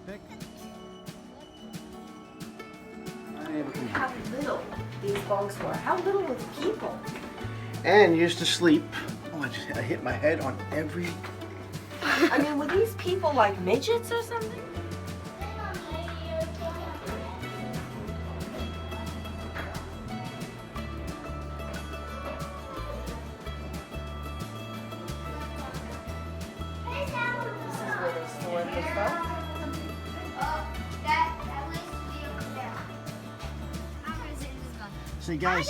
pick. How little these bunks were. How little with people. And used to sleep. Oh, I hit my head on every. I mean, were these people like midgets or something? This is where they stored the stuff. See, guys,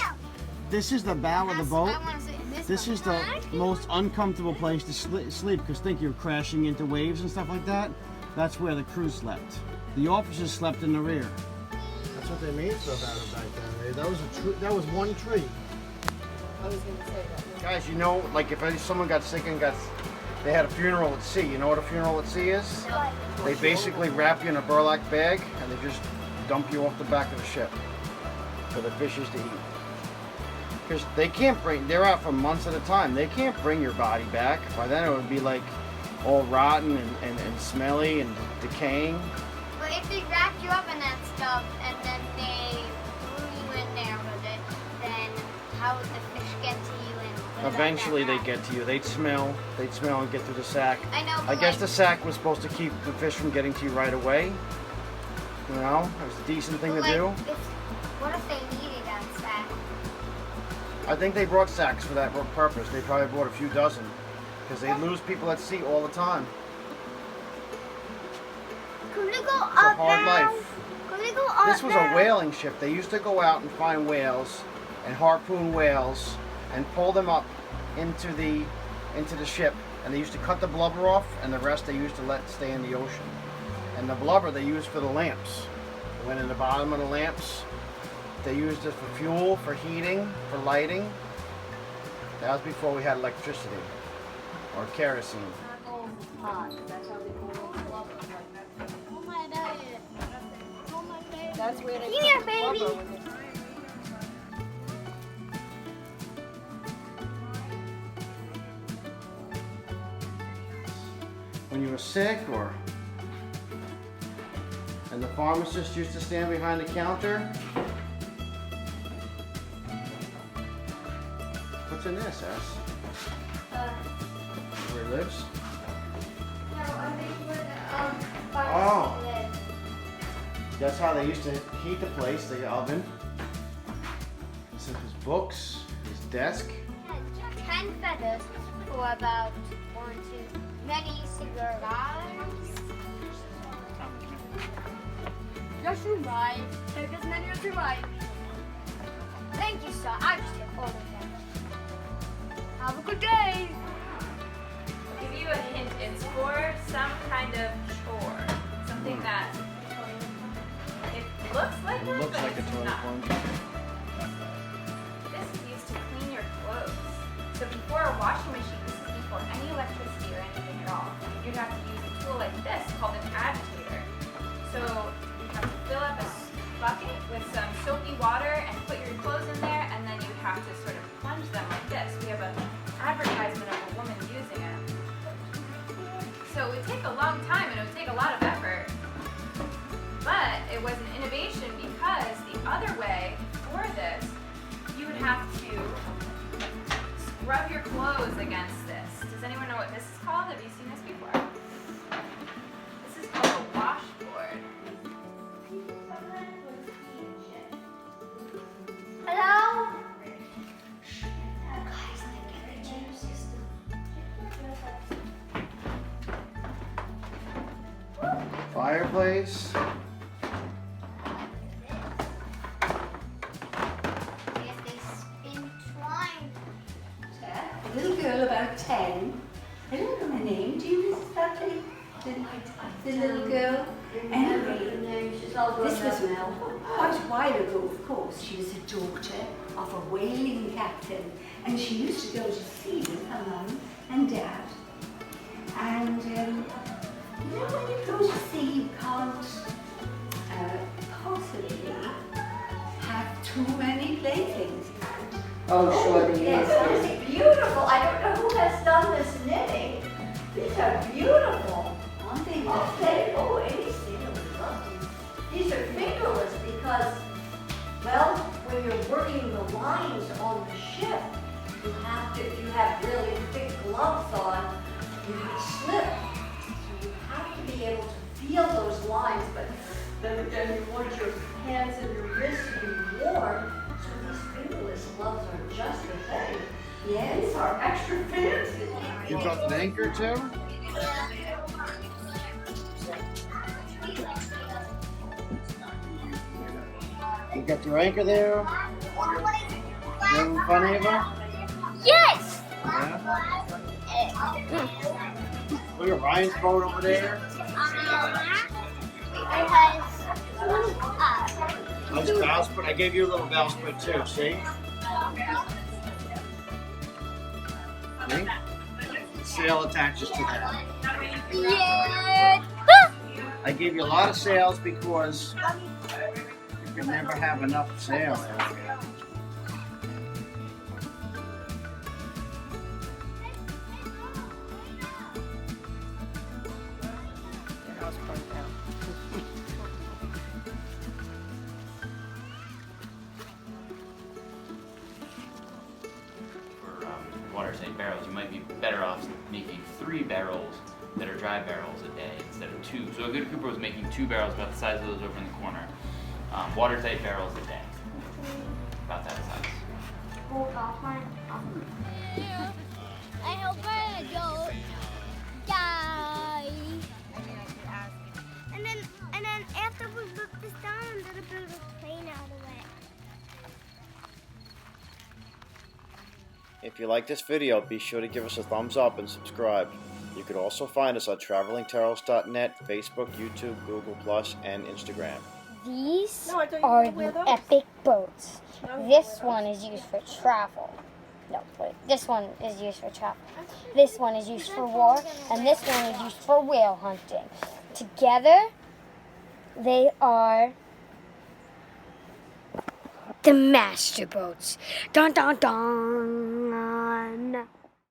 this is the bow of the boat. This is the most uncomfortable place to sleep because think you're crashing into waves and stuff like that. That's where the crew slept. The officers slept in the rear. That's what they made stuff out of back then. That was one tree. I was going to say that. Guys, you know, like if someone got sick and they had a funeral at sea. You know what a funeral at sea is? They basically wrap you in a burlap bag and they just dump you off the back of the ship for the fishes to eat. Because they can't they're out for months at a time. They can't bring your body back. By then it would be like all rotten and smelly and decaying. But if they wrapped you up in that stuff and then they threw you in there with it, then how would the fish get to you? And Eventually they'd get to you. They'd smell and get through the sack. I know. I guess the sack was supposed to keep the fish from getting to you right away. You know, it was a decent thing to do. What if they needed that sack? I think they brought sacks for that purpose. They probably brought a few dozen because they lose people at sea all the time. Could we go It's a up hard now? life. Could we go up This was a whaling ship. They used to go out and find whales and harpoon whales and pull them up into the ship. And they used to cut the blubber off, and the rest they used to let stay in the ocean. And the blubber they used for the lamps. It went in the bottom of the lamps. They used it for fuel, for heating, for lighting. That was before we had electricity or kerosene. That's where they Here, put the baby. blubber with it. When you were sick and the pharmacist used to stand behind the counter. What's in this, S? Where he lives? Oh. That's how they used to heat the place, the oven. This is his books, his desk. 10 feathers for about 1, 2, many cigars. Just right. Take as many as you like. Thank you, sir. I just took all of them. Have a good day. I'll give you a hint. It's for some kind of chore. Something that it looks like It one, looks but like a it's toilet not. plunge. This is used to clean your clothes. So before a washing machine, this is before any electricity or anything at all, you'd have to use a tool like this called an agitator. So you have to fill up a bucket with some soapy water and put your clothes in there, and then you have to sort of plunge them like this. We have an advertisement of a woman using it. So it would take a long time and it would take a lot of effort. But it was an innovation because the other way for this, you would have to scrub your clothes against this. Does anyone know what this is called? Have you seen this before? This is called a washboard. Hello? Fireplace. If they spin twine. A little girl about 10. I don't know her name. Do you, Mrs. Buckley? The little girl? Anyway, this was quite a while ago, of course. She was a daughter of a whaling captain, and she used to go to sea with her mum and dad. And you know, when you go to sea, you can't possibly have too many playthings. Oh, sure. Yes, it's beautiful. I don't know who has done this knitting. These are beautiful. Aren't they? Oh, they, oh, anything. able to feel those lines, but then again, you want your hands and your wrists to be warm, so these fingerless gloves are just the thing. Yeah, these are extra fancy. You got an anchor too? You got your anchor there? Having fun, Ava? Yes! Yeah? Look at Ryan's boat over there. It has Nice bowsprit. I gave you a little bowsprit too, see? See? Sail attaches to that. yeah. I gave you a lot of sails because you could never have enough sail. water-tight barrels, you might be better off making 3 barrels that are dry barrels a day instead of 2. So a good cooper was making 2 barrels about the size of those over in the corner. Watertight barrels a day, about that size. Yeah. I hope I don't die. And then after we put this down, a little bit of plane out of it. If you like this video, be sure to give us a thumbs up and subscribe. You could also find us on travelingterrors.net, Facebook, YouTube, Google+, and Instagram. These are the epic boats. This one is used for travel. No, wait. This one is used for travel. This one is used for war, and this one is used for whale hunting. Together, they are the master boats. Dun dun dun.